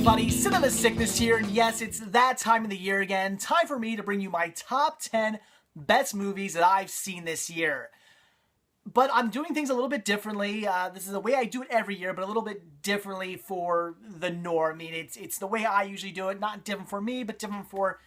everybody, Cinema Sickness here, and yes, it's that time of the year again. Time for me to bring you my top 10 best movies that I've seen this year. But I'm doing things a little bit differently. This is the way I do it every year, but a little bit differently for the norm. I mean, it's the way I usually do it, not different for me, but different for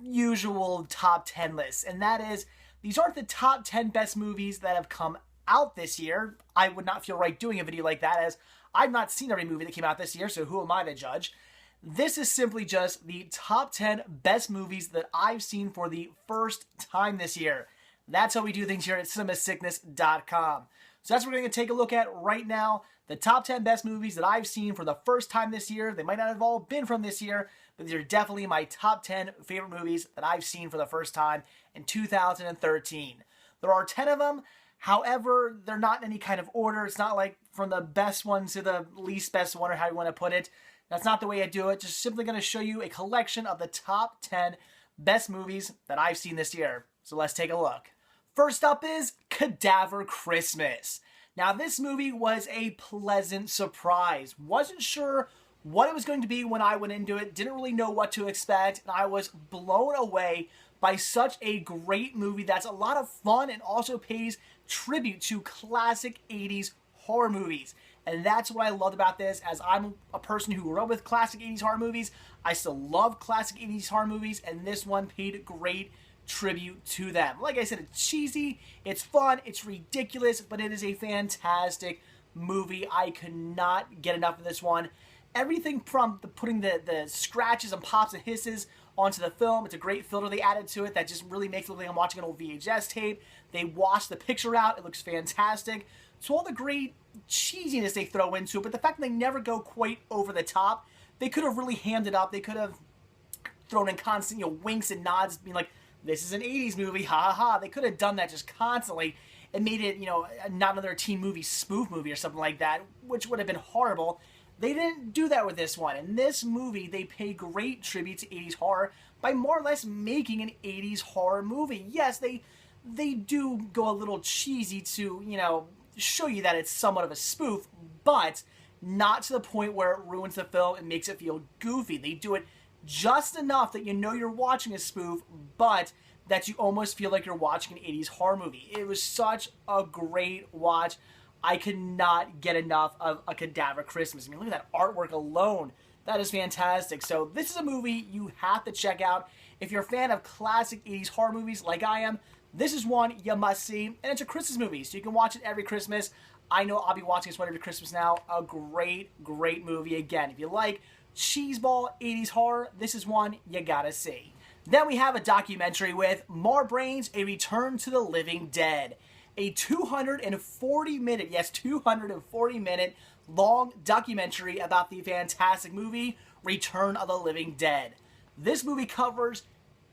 usual top 10 lists. And that is, these aren't the top 10 best movies that have come out this year. I would not feel right doing a video like that, as I've not seen every movie that came out this year, so who am I to judge? This is simply just the top 10 best movies that I've seen for the first time this year. That's how we do things here at cinemasickness.com. So that's what we're going to take a look at right now. The top 10 best movies that I've seen for the first time this year. They might not have all been from this year, but these are definitely my top 10 favorite movies that I've seen for the first time in 2013. There are 10 of them. However, they're not in any kind of order. It's not like from the best one to the least best one, or how you want to put it. That's not the way I do it. Just simply going to show you a collection of the top 10 best movies that I've seen this year. So let's take a look. First up is Cadaver Christmas. Now, this movie was a pleasant surprise. Wasn't sure what it was going to be when I went into it. Didn't really know what to expect. And I was blown away by such a great movie that's a lot of fun and also pays tribute to classic 80s horror movies. And that's what I loved about this, as I'm a person who grew up with classic 80s horror movies. I still love classic 80s horror movies, and this one paid great tribute to them. Like I said, it's cheesy, it's fun, it's ridiculous, but it is a fantastic movie. I could not get enough of this one. Everything from putting the scratches and pops and hisses onto the film. It's a great filter they added to it that just really makes it look like I'm watching an old VHS tape. They washed the picture out. It looks fantastic. So all the great cheesiness they throw into it, but the fact that they never go quite over the top, they could have really hammed it up. They could have thrown in constant, winks and nods, being like, this is an 80s movie, ha ha ha. They could have done that just constantly and made it, not another teen movie spoof movie or something like that, which would have been horrible. They didn't do that with this one. In this movie, they pay great tribute to 80s horror by more or less making an 80s horror movie. Yes, they do go a little cheesy to, show you that it's somewhat of a spoof, but not to the point where it ruins the film and makes it feel goofy. They do it just enough that you know you're watching a spoof, but that you almost feel like you're watching an 80s horror movie. It was such a great watch. I could not get enough of A Cadaver Christmas. I mean, look at that artwork alone. That is fantastic. So this is a movie you have to check out. If you're a fan of classic 80s horror movies like I am, this is one you must see. And it's a Christmas movie, so you can watch it every Christmas. I know I'll be watching this one every Christmas now. A great, great movie. Again, if you like cheeseball 80s horror, this is one you gotta see. Then we have a documentary with More Brains, A Return to the Living Dead. A 240-minute, yes, 240-minute long documentary about the fantastic movie Return of the Living Dead. This movie covers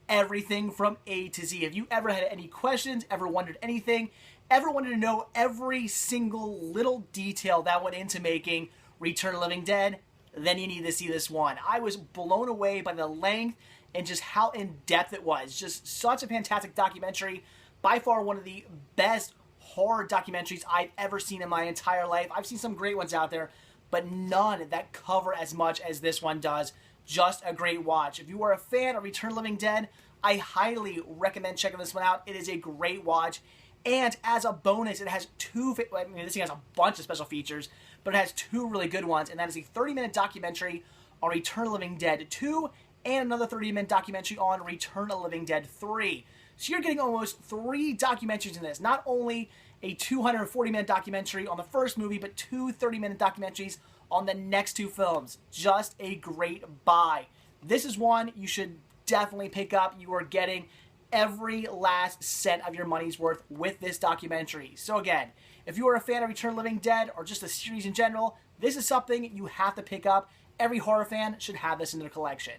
everything from A to Z. If you ever had any questions, ever wondered anything, ever wanted to know every single little detail that went into making Return of the Living Dead, then you need to see this one. I was blown away by the length and just how in-depth it was. Just such a fantastic documentary. By far one of the best horror documentaries I've ever seen in my entire life. I've seen some great ones out there, but none that cover as much as this one does. Just a great watch. If you are a fan of Return of the Living Dead, I highly recommend checking this one out. It is a great watch. And as a bonus, it has this thing has a bunch of special features, but it has two really good ones, and that is a 30-minute documentary on Return of the Living Dead 2 and another 30-minute documentary on Return of the Living Dead 3. So you're getting almost 3 documentaries in this. Not only a 240-minute documentary on the first movie, but 2 30-minute documentaries on the next 2 films. Just a great buy. This is one you should definitely pick up. You are getting every last cent of your money's worth with this documentary. So again, if you are a fan of Return of the Living Dead or just the series in general, this is something you have to pick up. Every horror fan should have this in their collection.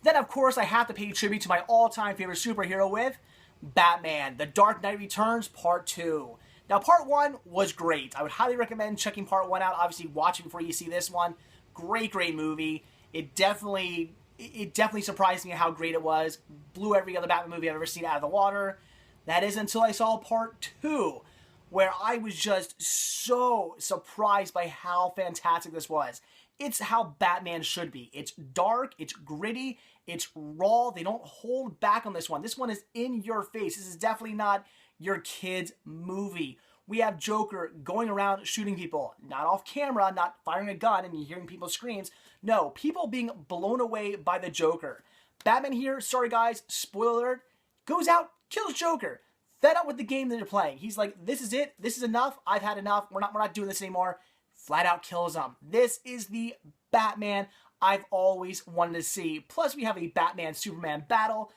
Then, of course, I have to pay tribute to my all-time favorite superhero with Batman, The Dark Knight Returns Part 2. Now, Part 1 was great. I would highly recommend checking Part 1 out. Obviously, watch before you see this one. Great, great movie. It definitely surprised me how great it was. Blew every other Batman movie I've ever seen out of the water. That is until I saw Part 2, where I was just so surprised by how fantastic this was. It's how Batman should be. It's dark, it's gritty, it's raw. They don't hold back on this one. This one is in your face. This is definitely not your kid's movie. We have Joker going around shooting people, not off camera, not firing a gun and you're hearing people's screams. No, people being blown away by the Joker. Batman here, sorry guys, spoiler alert, goes out, kills Joker. Fed up with the game that they're playing. He's like, this is it, this is enough, I've had enough, we're not doing this anymore. Flat out kills him. This is the Batman I've always wanted to see. Plus we have a Batman-Superman battle.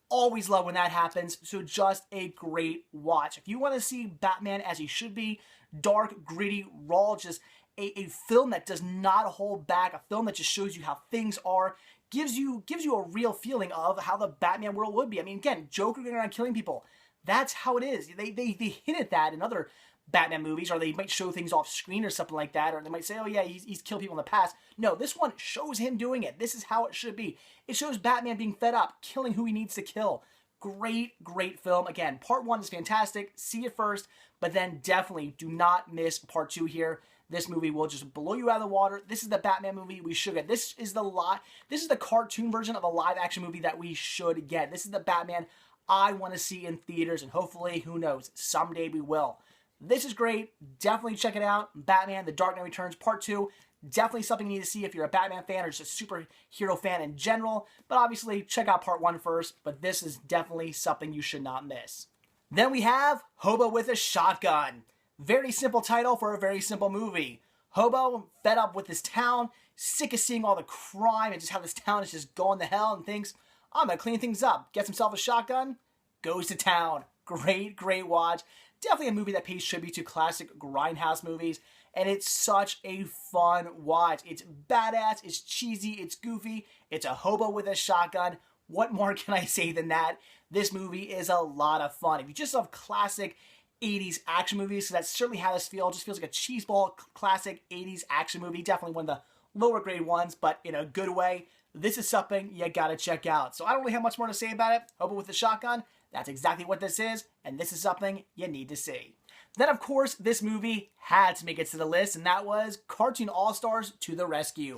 Always love when that happens, so just a great watch. If you want to see Batman as he should be, dark, gritty, raw, just a film that does not hold back, a film that just shows you how things are, gives you a real feeling of how the Batman world would be. I mean, again, Joker going around killing people, that's how it is. They hint at that in other Batman movies, or they might show things off screen or something like that, or they might say, oh yeah, he's killed people in the past. No, this one shows him doing it. This is how it should be. It shows Batman being fed up, killing who he needs to kill. Great, great film. Again, part 1 is fantastic. See it first, but then definitely do not miss part 2 here. This movie will just blow you out of the water. This is the Batman movie we should get. This is the cartoon version of a live action movie that we should get. This is the Batman I want to see in theaters, and hopefully, who knows, someday we will. This is great. Definitely check it out. Batman, The Dark Knight Returns, Part 2. Definitely something you need to see if you're a Batman fan or just a superhero fan in general. But obviously, check out Part 1 first. But this is definitely something you should not miss. Then we have Hobo with a Shotgun. Very simple title for a very simple movie. Hobo, fed up with his town, sick of seeing all the crime and just how this town is just going to hell, and thinks, I'm going to clean things up. Gets himself a shotgun, goes to town. Great, great watch. Definitely a movie that pays tribute to classic grindhouse movies, and it's such a fun watch. It's badass, it's cheesy, it's goofy, it's a hobo with a shotgun. What more can I say than that? This movie is a lot of fun. If you just love classic 80s action movies, so that's certainly how this feels. It just feels like a cheeseball classic 80s action movie. Definitely one of the lower grade ones, but in a good way. This is something you gotta check out. So I don't really have much more to say about it. Hobo with a Shotgun. That's exactly what this is, and this is something you need to see. Then, of course, this movie had to make it to the list, and that was Cartoon All-Stars to the Rescue.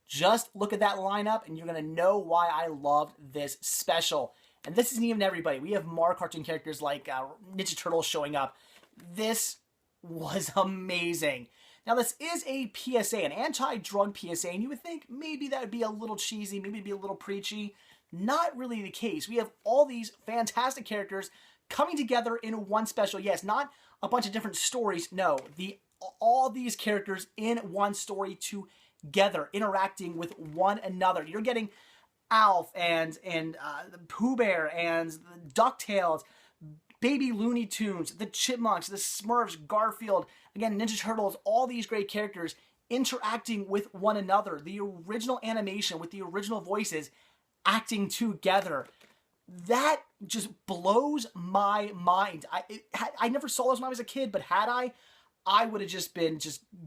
Just look at that lineup, and you're going to know why I loved this special. And this isn't even everybody. We have more cartoon characters like Ninja Turtles showing up. This was amazing. Now, this is a PSA, an anti-drug PSA, and you would think maybe that would be a little cheesy, maybe it'd be a little preachy. Not really the case. We have all these fantastic characters coming together in one special. Yes, not a bunch of different stories. No, all these characters in one story together, interacting with one another. You're getting Alf and Pooh Bear and the DuckTales, Baby Looney Tunes, the Chipmunks, the Smurfs, Garfield, again, Ninja Turtles, all these great characters interacting with one another. The original animation with the original voices acting together. That just blows my mind. I never saw this when I was a kid, but had I would have just been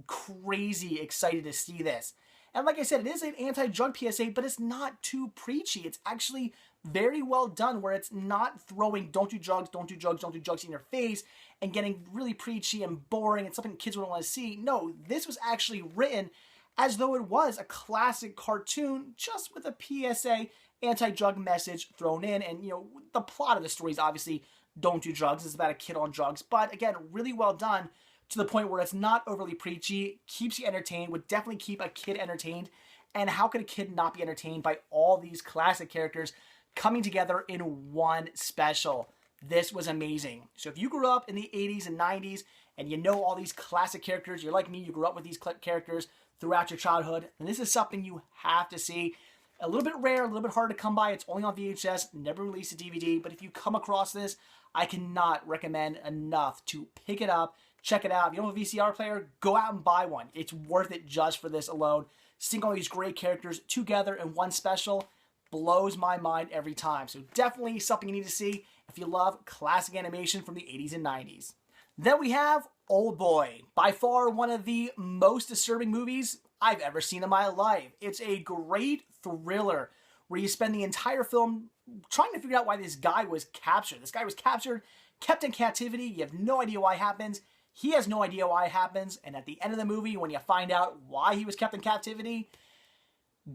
crazy excited to see this. And like I said, it is an anti-drug PSA, but it's not too preachy. It's actually very well done, where it's not throwing don't do drugs, don't do drugs, don't do drugs in your face and getting really preachy and boring and something kids wouldn't want to see. No, this was actually written as though it was a classic cartoon, just with a PSA anti-drug message thrown in. And, you know, the plot of the story is obviously don't do drugs. It's about a kid on drugs. But again, really well done to the point where it's not overly preachy, keeps you entertained, would definitely keep a kid entertained. And how could a kid not be entertained by all these classic characters coming together in one special? This was amazing. So if you grew up in the 80s and 90s and you know all these classic characters, you're like me, you grew up with these characters throughout your childhood, and this is something you have to see. A little bit rare, a little bit hard to come by. It's only on VHS, never released a DVD, but if you come across this, I cannot recommend enough to pick it up, check it out. If you don't have a VCR player, go out and buy one. It's worth it just for this alone. Seeing all these great characters together in one special blows my mind every time. So definitely something you need to see if you love classic animation from the 80s and 90s. Then we have Old Boy, by far one of the most disturbing movies I've ever seen in my life. It's a great thriller where you spend the entire film trying to figure out why this guy was captured. This guy was captured, kept in captivity. You have no idea why it happens. He has no idea why it happens, and at the end of the movie, when you find out why he was kept in captivity,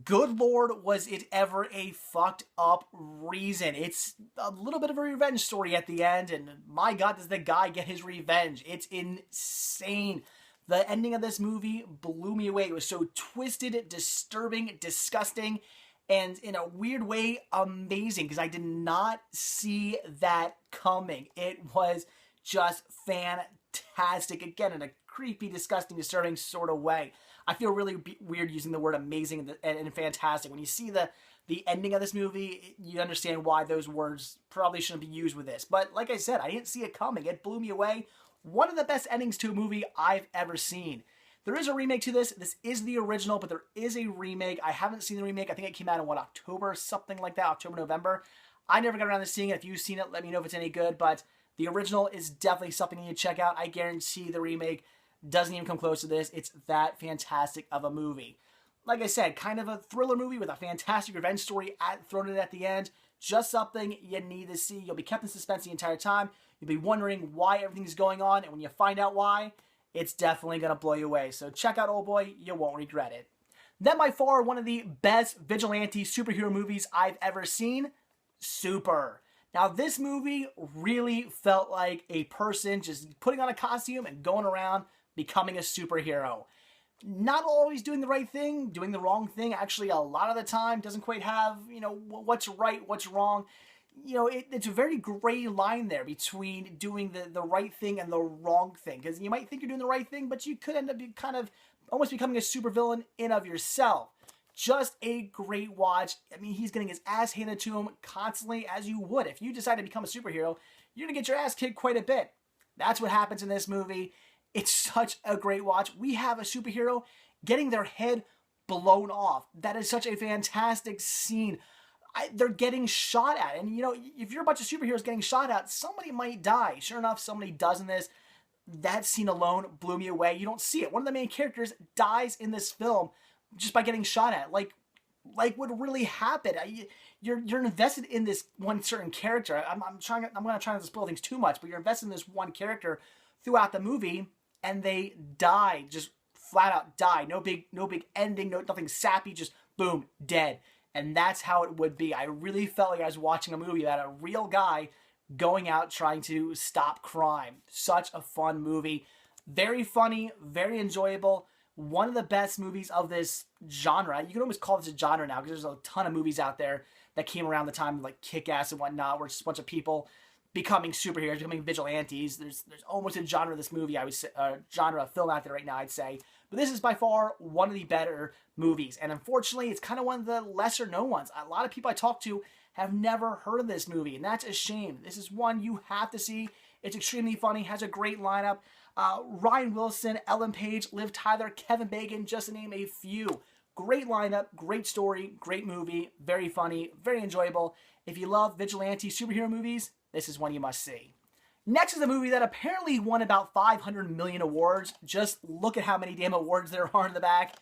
good Lord, was it ever a fucked up reason. It's a little bit of a revenge story at the end, and my God, does the guy get his revenge. It's insane. The ending of this movie blew me away. It was so twisted, disturbing, disgusting, and in a weird way, amazing, because I did not see that coming. It was just fantastic. Again, in a creepy, disgusting, disturbing sort of way. I feel really weird using the word amazing and fantastic. When you see the ending of this movie, you understand why those words probably shouldn't be used with this. But like I said, I didn't see it coming. It blew me away. One of the best endings to a movie I've ever seen. There is a remake to this. This is the original, but there is a remake. I haven't seen the remake. I think it came out in, October, something like that, October, November. I never got around to seeing it. If you've seen it, let me know if it's any good, but the original is definitely something you need to check out. I guarantee the remake doesn't even come close to this. It's that fantastic of a movie. Like I said, kind of a thriller movie with a fantastic revenge story thrown in at the end. Just something you need to see. You'll be kept in suspense the entire time. You'll be wondering why everything's going on, and when you find out why, it's definitely going to blow you away. So check out Old Boy. You won't regret it. Then by far, one of the best vigilante superhero movies I've ever seen, Super. Now, this movie really felt like a person just putting on a costume and going around becoming a superhero. Not always doing the right thing, doing the wrong thing. Actually, a lot of the time doesn't quite have, what's right, what's wrong. It's a very gray line there between doing the right thing and the wrong thing. Because you might think you're doing the right thing, but you could end up kind of almost becoming a supervillain in of yourself. Just a great watch. I mean, he's getting his ass handed to him constantly, as you would. If you decide to become a superhero, you're going to get your ass kicked quite a bit. That's what happens in this movie. It's such a great watch. We have a superhero getting their head blown off. That is such a fantastic scene. They're getting shot at. And, if you're a bunch of superheroes getting shot at, somebody might die. Sure enough, somebody does in this. That scene alone blew me away. You don't see it. One of the main characters dies in this film just by getting shot at. Like what really happened. You're invested in this one certain character. I'm going to try not to spoil things too much, but you're invested in this one character throughout the movie, and they die, just flat out die. No big ending, nothing sappy, just boom, dead. And that's how it would be. I really felt like I was watching a movie about a real guy going out trying to stop crime. Such a fun movie. Very funny, very enjoyable. One of the best movies of this genre. You can almost call this a genre now, because there's a ton of movies out there that came around the time, like Kick-Ass and whatnot, where it's just a bunch of people becoming superheroes, becoming vigilantes. There's almost a genre of this movie, genre of film out there right now, I'd say. But this is by far one of the better movies. And unfortunately, it's kind of one of the lesser known ones. A lot of people I talk to have never heard of this movie, and that's a shame. This is one you have to see. It's extremely funny, has a great lineup. Ryan Wilson, Ellen Page, Liv Tyler, Kevin Bacon, just to name a few. Great lineup, great story, great movie, very funny, very enjoyable. If you love vigilante superhero movies, this is one you must see. Next is a movie that apparently won about 500 million awards. Just look at how many damn awards there are in the back.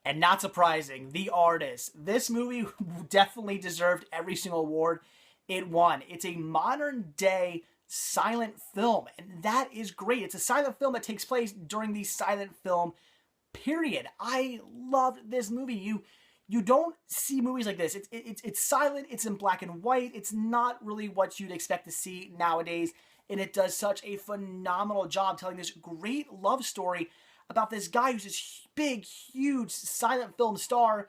And not surprising, The Artist. This movie definitely deserved every single award it won. It's a modern day silent film, and that is great. It's a silent film that takes place during the silent film period. I loved this movie. You don't see movies like this. It's silent, it's in black and white. It's not really what you'd expect to see nowadays, and it does such a phenomenal job telling this great love story about this guy who's this big, huge silent film star,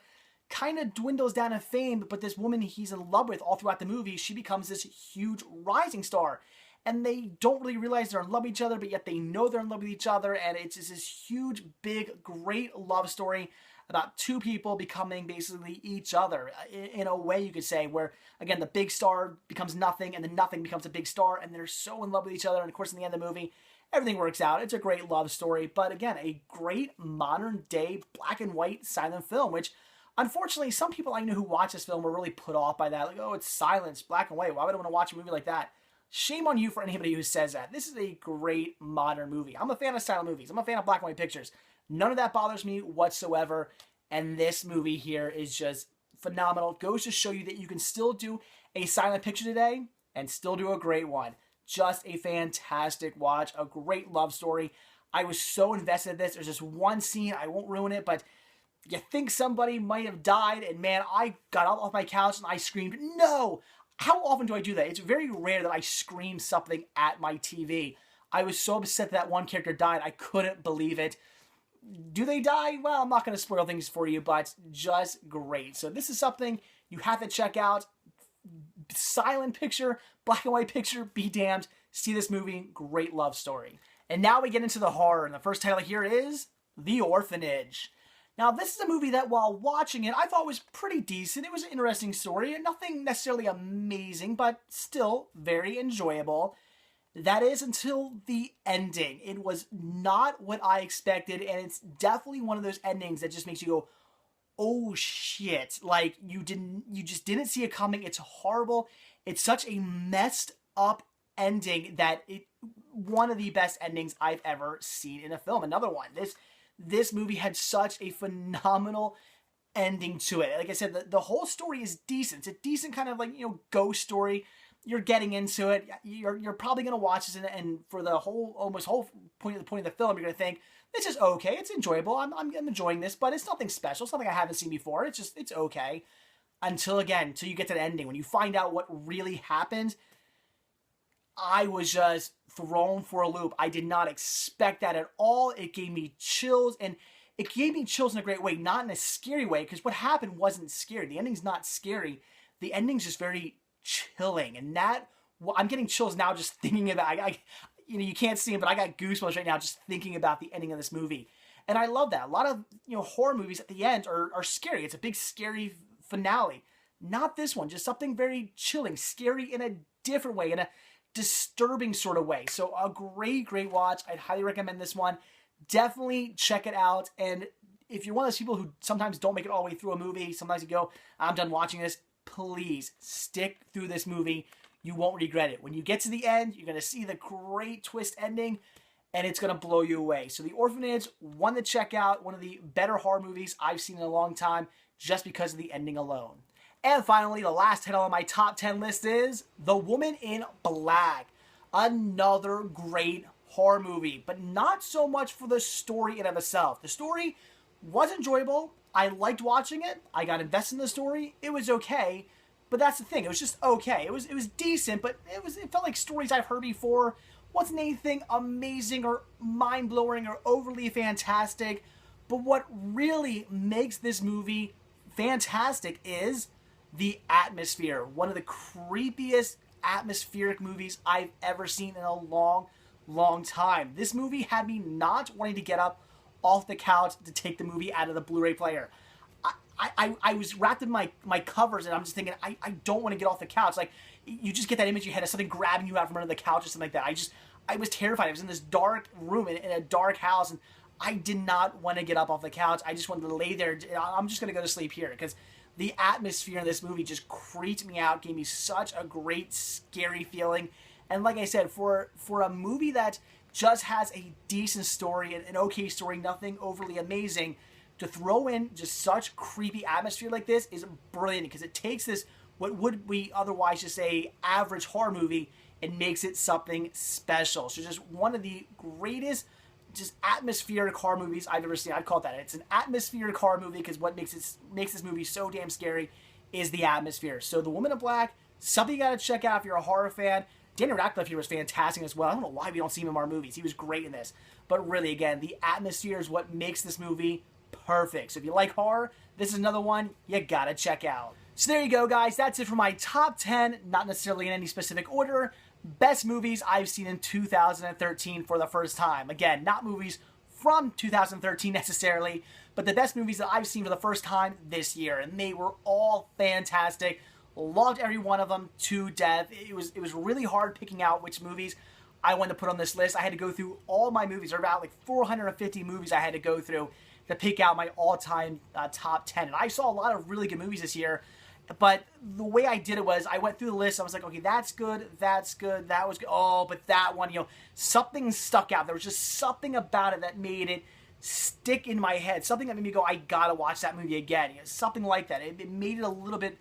kind of dwindles down in fame, but this woman he's in love with all throughout the movie, she becomes this huge rising star. And they don't really realize they're in love with each other, but yet they know they're in love with each other, and it's just this huge, big, great love story about two people becoming basically each other, in a way you could say, where, again, the big star becomes nothing, and then nothing becomes a big star, and they're so in love with each other, and of course, in the end of the movie, everything works out. It's a great love story, but again, a great modern-day black and white silent film, which, unfortunately, some people I know who watch this film were really put off by that. Like, oh, it's silence, black and white. Why would I want to watch a movie like that? Shame on you for anybody who says that. This is a great modern movie. I'm a fan of silent movies. I'm a fan of black and white pictures. None of that bothers me whatsoever. And this movie here is just phenomenal. It goes to show you that you can still do a silent picture today and still do a great one. just a fantastic watch, a great love story. I was so invested in this. There's just one scene, I won't ruin it, but you think somebody might have died, and man, I got up off my couch and I screamed, no! How often do I do that? It's very rare that I scream something at my TV. I was so upset that one character died, I couldn't believe it. Do they die? Well, I'm not going to spoil things for you, but just great. So this is something you have to check out. Silent picture, black and white picture, be damned. See this movie, great love story. And now we get into the horror, and the first title here is The Orphanage. Now, this is a movie that, while watching it, I thought was pretty decent. It was an interesting story, and nothing necessarily amazing, but still very enjoyable. That is until the ending. It was not what I expected, and it's definitely one of those endings that just makes you go, oh shit. Like, you just didn't see it coming. It's horrible. It's such a messed up ending that one of the best endings I've ever seen in a film. Another one. This movie had such a phenomenal ending to it. Like I said, the whole story is decent. It's a decent kind of like, ghost story. You're getting into it. You're probably going to watch this, and for the whole point of the film, you're going to think, this is okay. It's enjoyable. I'm enjoying this, but it's nothing special. It's nothing I haven't seen before. It's okay. Until you get to the ending. When you find out what really happened, I was just thrown for a loop. I did not expect that at all. It gave me chills, and it gave me chills in a great way, not in a scary way, because what happened wasn't scary. The ending's not scary. The ending's just very chilling, and I'm getting chills now just thinking about. You can't see them, but I got goosebumps right now just thinking about the ending of this movie, and I love that. A lot of horror movies at the end are scary. It's a big scary finale. Not this one. Just something very chilling, scary in a different way, in a disturbing sort of way. So a great watch. I'd highly recommend this one. Definitely check it out. And if you're one of those people who sometimes don't make it all the way through a movie, sometimes you go, I'm done watching this, please stick through this movie. You won't regret it. When you get to the end, you're going to see the great twist ending, and it's going to blow you away. So The Orphanage, one to check out, one of the better horror movies I've seen in a long time, just because of the ending alone. And finally, the last title on my top 10 list is The Woman in Black. Another great horror movie, but not so much for the story in of itself. The story was enjoyable. I liked watching it. I got invested in the story. It was okay, but that's the thing. It was just okay. It was decent, but it felt like stories I've heard before. Wasn't anything amazing or mind-blowing or overly fantastic, but what really makes this movie fantastic is the atmosphere. One of the creepiest atmospheric movies I've ever seen in a long time. This movie had me not wanting to get up off the couch to take the movie out of the Blu-ray player. I was wrapped in my covers, and I'm just thinking, I don't want to get off the couch. Like, you just get that image in your head of something grabbing you out from under the couch or something like that. I was terrified. I was in this dark room in a dark house, and I did not want to get up off the couch. I just wanted to lay there. I'm just going to go to sleep here, because the atmosphere in this movie just creeped me out, gave me such a great, scary feeling. And like I said, for a movie that just has a decent story, an okay story, nothing overly amazing, to throw in just such creepy atmosphere like this is brilliant, because it takes this, what would we otherwise just say, average horror movie, and makes it something special. So just one of the greatest just atmospheric horror movies I've ever seen. I'd call it that. It's an atmospheric horror movie, because what makes this movie so damn scary is the atmosphere. So The Woman in Black, something you gotta check out if you're a horror fan. Daniel Radcliffe here was fantastic as well. I don't know why we don't see him in our movies. He was great in this. But really, again, the atmosphere is what makes this movie perfect. So if you like horror, this is another one you gotta check out. So there you go, guys. That's it for my top 10, not necessarily in any specific order, best movies I've seen in 2013 for the first time. Again, not movies from 2013 necessarily, but the best movies that I've seen for the first time this year. And they were all fantastic. Loved every one of them to death. It was really hard picking out which movies I wanted to put on this list. I had to go through all my movies. There are about like 450 movies I had to go through to pick out my all-time top 10. And I saw a lot of really good movies this year, but the way I did it was I went through the list. I was like, okay, that's good, that was good. Oh, but that one, something stuck out. There was just something about it that made it stick in my head. Something that made me go, I gotta watch that movie again. Something like that. It made it a little bit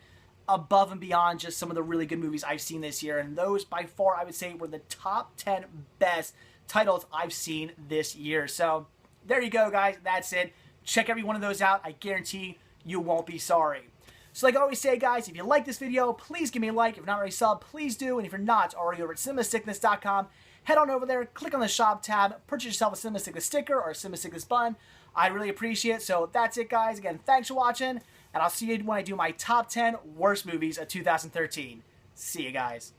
above and beyond just some of the really good movies I've seen this year. And those, by far, I would say were the top 10 best titles I've seen this year. So there you go, guys. That's it. Check every one of those out. I guarantee you won't be sorry. So like I always say, guys, if you like this video, please give me a like. If you're not already subbed, please do. And if you're not already over at cinemasickness.com, head on over there, click on the shop tab, purchase yourself a Cinema Sickness sticker or a Cinema Sickness bun. I really appreciate it. So that's it, guys. Again, thanks for watching, and I'll see you when I do my top 10 worst movies of 2013. See you guys.